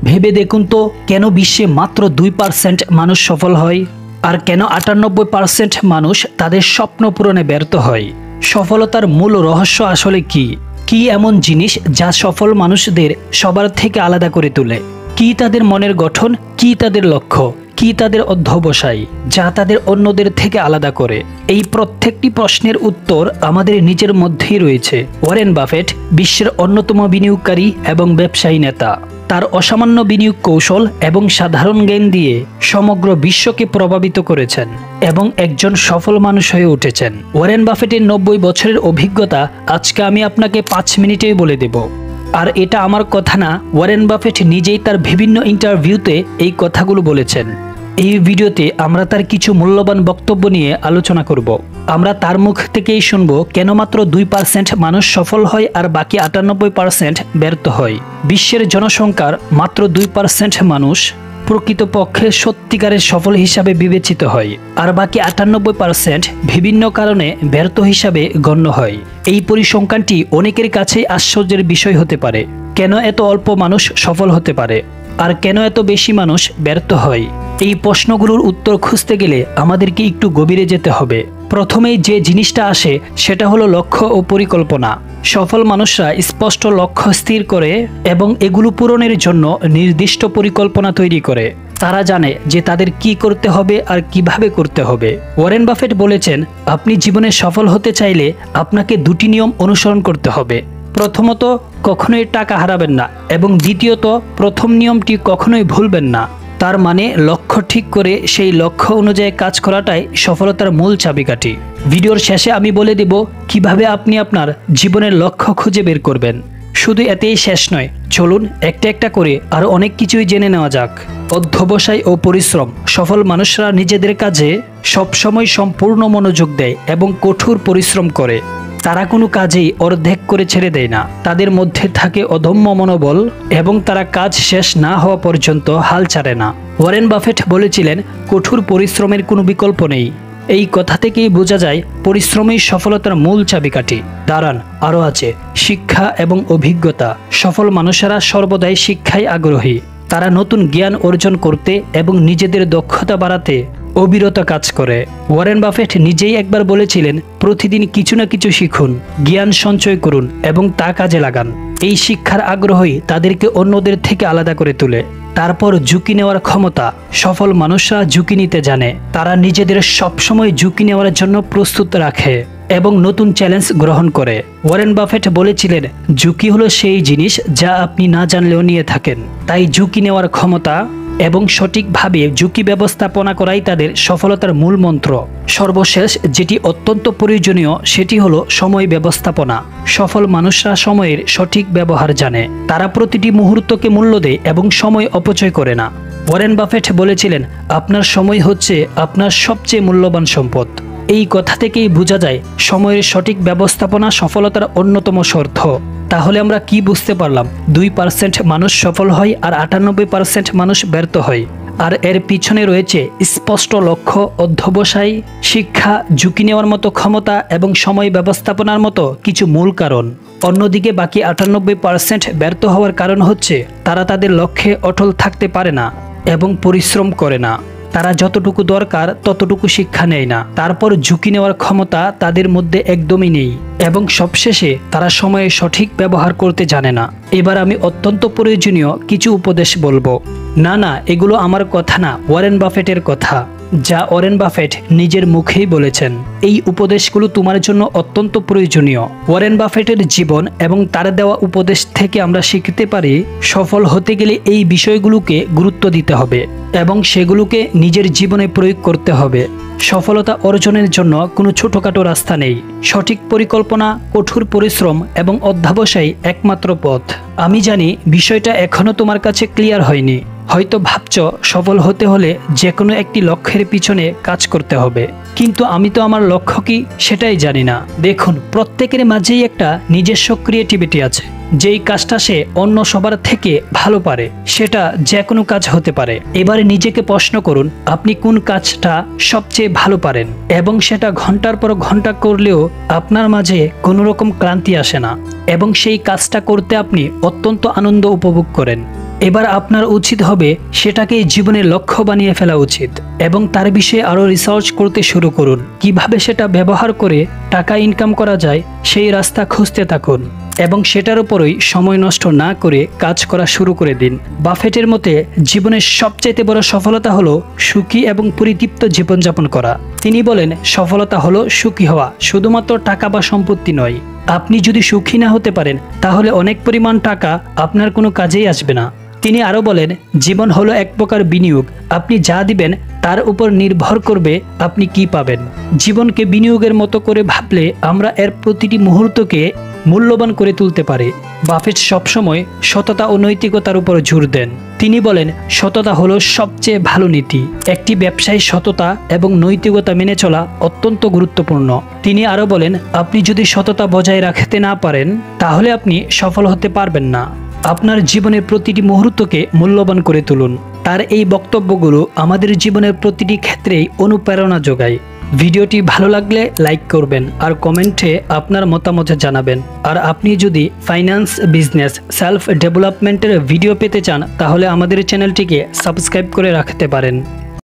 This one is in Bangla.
ভেবে দেখুন তো, কেন বিশ্বে মাত্র 2% মানুষ সফল হয় আর কেন 98% মানুষ তাদের স্বপ্ন পূরণে ব্যর্থ হয়? সফলতার মূল রহস্য আসলে কি? কি এমন জিনিস যা সফল মানুষদের সবার থেকে আলাদা করে তোলে? কি তাদের মনের গঠন, কি তাদের লক্ষ্য, কি তাদের অধ্যবসায় যা তাদের অন্যদের থেকে আলাদা করে? এই প্রত্যেকটি প্রশ্নের উত্তর আমাদের নিজের মধ্যেই রয়েছে। ওয়ারেন বাফেট বিশ্বের অন্যতম বিনিয়োগকারী এবং ব্যবসায়ী নেতা। তার অসামান্য বিনিয়োগ কৌশল এবং সাধারণ জ্ঞান দিয়ে সমগ্র বিশ্বকে প্রভাবিত করেছেন এবং একজন সফল মানুষ হয়ে উঠেছেন। ওয়ারেন বাফেটের 90 বছরের অভিজ্ঞতা আজকে আমি আপনাকে 5 মিনিটেই বলে দেব। আর এটা আমার কথা না, ওয়ারেন বাফেট নিজেই তার বিভিন্ন ইন্টারভিউতে এই কথাগুলো বলেছেন। এই ভিডিওতে আমরা তার কিছু মূল্যবান বক্তব্য নিয়ে আলোচনা করব। আমরা তার মুখ থেকেই শুনব কেন মাত্র 2% মানুষ সফল হয় আর বাকি 98% ব্যর্থ হয়। বিশ্বের জনসংখ্যার মাত্র 2% মানুষ প্রকৃতপক্ষে সত্যিকারের সফল হিসাবে বিবেচিত হয় আর বাকি 98% বিভিন্ন কারণে ব্যর্থ হিসাবে গণ্য হয়। এই পরিসংখ্যানটি অনেকের কাছেই আশ্চর্যের বিষয় হতে পারে। কেন এত অল্প মানুষ সফল হতে পারে আর কেন এত বেশি মানুষ ব্যর্থ হয়? এই প্রশ্নগুলোর উত্তর খুঁজতে গেলে আমাদেরকে একটু গভীরে যেতে হবে। প্রথমেই যে জিনিসটা আসে সেটা হলো লক্ষ্য ও পরিকল্পনা। সফল মানুষরা স্পষ্ট লক্ষ্য স্থির করে এবং এগুলো পূরণের জন্য নির্দিষ্ট পরিকল্পনা তৈরি করে। তারা জানে যে তাদের কি করতে হবে আর কিভাবে করতে হবে। ওয়ারেন বাফেট বলেছেন, আপনি জীবনে সফল হতে চাইলে আপনাকে 2টি নিয়ম অনুসরণ করতে হবে। প্রথমত, কখনোই টাকা হারাবেন না এবং দ্বিতীয়ত, প্রথম নিয়মটি কখনোই ভুলবেন না। তার মানে লক্ষ্য ঠিক করে সেই লক্ষ্য অনুযায়ী কাজ করাটাই সফলতার মূল চাবিকাঠি। ভিডিওর শেষে আমি বলে দেব কিভাবে আপনি আপনার জীবনের লক্ষ্য খুঁজে বের করবেন। শুধু এতেই শেষ নয়, চলুন একটা একটা করে আরও অনেক কিছুই জেনে নেওয়া যাক। অধ্যবসায় ও পরিশ্রম। সফল মানুষরা নিজেদের কাজে সবসময় সম্পূর্ণ মনোযোগ দেয় এবং কঠোর পরিশ্রম করে। তারা কোনো কাজেই অর্ধেক করে ছেড়ে দেয় না। তাদের মধ্যে থাকে অদম্য মনোবল এবং তারা কাজ শেষ না হওয়া পর্যন্ত হাল ছাড়ে না। ওয়ারেন বাফেট বলেছিলেন, কঠোর পরিশ্রমের কোনো বিকল্প নেই। এই কথা থেকেই বোঝা যায় পরিশ্রমই সফলতার মূল চাবিকাঠি। দাঁড়ান, আরও আছে শিক্ষা এবং অভিজ্ঞতা। সফল মানুষেরা সর্বদাই শিক্ষায় আগ্রহী। তারা নতুন জ্ঞান অর্জন করতে এবং নিজেদের দক্ষতা বাড়াতে অবিরত কাজ করে। ওয়ারেন বাফেট নিজেই একবার বলেছিলেন, প্রতিদিন কিছু না কিছু শিখুন, জ্ঞান সঞ্চয় করুন এবং তা কাজে লাগান। এই শিক্ষার আগ্রহই তাদেরকে অন্যদের থেকে আলাদা করে তোলে। তারপর ঝুঁকি নেওয়ার ক্ষমতা। সফল মানুষরা ঝুঁকি নিতে জানে। তারা নিজেদের সবসময় ঝুঁকি নেওয়ার জন্য প্রস্তুত রাখে এবং নতুন চ্যালেঞ্জ গ্রহণ করে। ওয়ারেন বাফেট বলেছিলেন, ঝুঁকি হলো সেই জিনিস যা আপনি না জানলেও নিয়ে থাকেন। তাই ঝুঁকি নেওয়ার ক্ষমতা এবং সঠিকভাবে ঝুঁকি ব্যবস্থাপনা করাই তাদের সফলতার মূল মন্ত্র। সর্বশেষ যেটি অত্যন্ত প্রয়োজনীয় সেটি হলো সময় ব্যবস্থাপনা। সফল মানুষরা সময়ের সঠিক ব্যবহার জানে। তারা প্রতিটি মুহূর্তকে মূল্য দেয় এবং সময় অপচয় করে না। ওয়ারেন বাফেট বলেছিলেন, আপনার সময় হচ্ছে আপনার সবচেয়ে মূল্যবান সম্পদ। এই কথা থেকেই বোঝা যায় সময়ের সঠিক ব্যবস্থাপনা সফলতার অন্যতম শর্ত। তাহলে আমরা কি বুঝতে পারলাম? 2% মানুষ সফল হয় আর 98% মানুষ ব্যর্থ হয়। আর এর পিছনে রয়েছে স্পষ্ট লক্ষ্য, অধ্যবসায়, শিক্ষা, ঝুঁকি নেওয়ার মতো ক্ষমতা এবং সময় ব্যবস্থাপনার মতো কিছু মূল কারণ। অন্যদিকে বাকি 98% ব্যর্থ হওয়ার কারণ হচ্ছে তারা তাদের লক্ষ্যে অটল থাকতে পারে না এবং পরিশ্রম করে না। তারা যতটুকু দরকার ততটুকু শিক্ষা নেয় না। তারপর ঝুঁকি নেওয়ার ক্ষমতা তাদের মধ্যে একদমই নেই এবং সবশেষে তারা সময়ে সঠিক ব্যবহার করতে জানে না। এবার আমি অত্যন্ত প্রয়োজনীয় কিছু উপদেশ বলবো। না, এগুলো আমার কথা না, ওয়ারেন বাফেটের কথা, যা ওয়ারেন বাফেট নিজের মুখেই বলেছেন। এই উপদেশগুলো তোমার জন্য অত্যন্ত প্রয়োজনীয়। ওয়ারেন বাফেটের জীবন এবং তার দেওয়া উপদেশ থেকে আমরা শিখতে পারি, সফল হতে গেলে এই বিষয়গুলোকে গুরুত্ব দিতে হবে এবং সেগুলোকে নিজের জীবনে প্রয়োগ করতে হবে। সফলতা অর্জনের জন্য কোনো ছোটখাটো রাস্তা নেই। সঠিক পরিকল্পনা, কঠোর পরিশ্রম এবং অধ্যবসায় একমাত্র পথ। আমি জানি বিষয়টা এখনো তোমার কাছে ক্লিয়ার হয়নি। হয়তো ভাবছো সফল হতে হলে যে কোনো একটি লক্ষ্যের পিছনে কাজ করতে হবে, কিন্তু আমি তো আমার লক্ষ্য কি সেটাই জানি না। দেখুন, প্রত্যেকের মাঝেই একটা নিজস্ব ক্রিয়েটিভিটি আছে। যেই কাজটা সে অন্য সবার থেকে ভালো পারে সেটা যে কোনো কাজ হতে পারে। এবারে নিজেকে প্রশ্ন করুন, আপনি কোন কাজটা সবচেয়ে ভালো পারেন এবং সেটা ঘন্টার পর ঘন্টা করলেও আপনার মাঝে কোনো রকম ক্লান্তি আসে না এবং সেই কাজটা করতে আপনি অত্যন্ত আনন্দ উপভোগ করেন। এবার আপনার উচিত হবে সেটাকে জীবনের লক্ষ্য বানিয়ে ফেলা উচিত এবং তার বিষয়ে আরও রিসার্চ করতে শুরু করুন। কিভাবে সেটা ব্যবহার করে টাকা ইনকাম করা যায় সেই রাস্তা খুঁজতে থাকুন এবং সেটার উপরই সময় নষ্ট না করে কাজ করা শুরু করে দিন। বাফেটের মতে জীবনের সবচেয়ে বড় সফলতা হলো সুখী এবং পরিতৃপ্ত জীবনযাপন করা। তিনি বলেন, সফলতা হলো সুখী হওয়া, শুধুমাত্র টাকা বা সম্পত্তি নয়। আপনি যদি সুখী না হতে পারেন তাহলে অনেক পরিমাণ টাকা আপনার কোনো কাজেই আসবে না। তিনি আরও বলেন, জীবন হলো এক প্রকার বিনিয়োগ। আপনি যা দিবেন তার উপর নির্ভর করবে আপনি কি পাবেন। জীবনকে বিনিয়োগের মতো করে ভাবলে আমরা এর প্রতিটি মুহূর্তকে মূল্যবান করে তুলতে পারি। বাফেট সবসময় সততা ও নৈতিকতার উপর জোর দেন। তিনি বলেন, সততা হলো সবচেয়ে ভালো নীতি। একটি ব্যবসায়ী সততা এবং নৈতিকতা মেনে চলা অত্যন্ত গুরুত্বপূর্ণ। তিনি আরও বলেন, আপনি যদি সততা বজায় রাখতে না পারেন তাহলে আপনি সফল হতে পারবেন না। আপনার জীবনের প্রতিটি মুহূর্তকে মূল্যবান করে তুলুন। তার এই বক্তব্যগুলো আমাদের জীবনের প্রতিটি ক্ষেত্রেই অনুপ্রেরণা যোগায়। ভিডিওটি ভালো লাগলে লাইক করবেন আর কমেন্টে আপনার মতামত জানাবেন। আর আপনি যদি ফাইন্যান্স, বিজনেস, সেলফ ডেভেলপমেন্টের ভিডিও পেতে চান তাহলে আমাদের চ্যানেলটিকে সাবস্ক্রাইব করে রাখতে পারেন।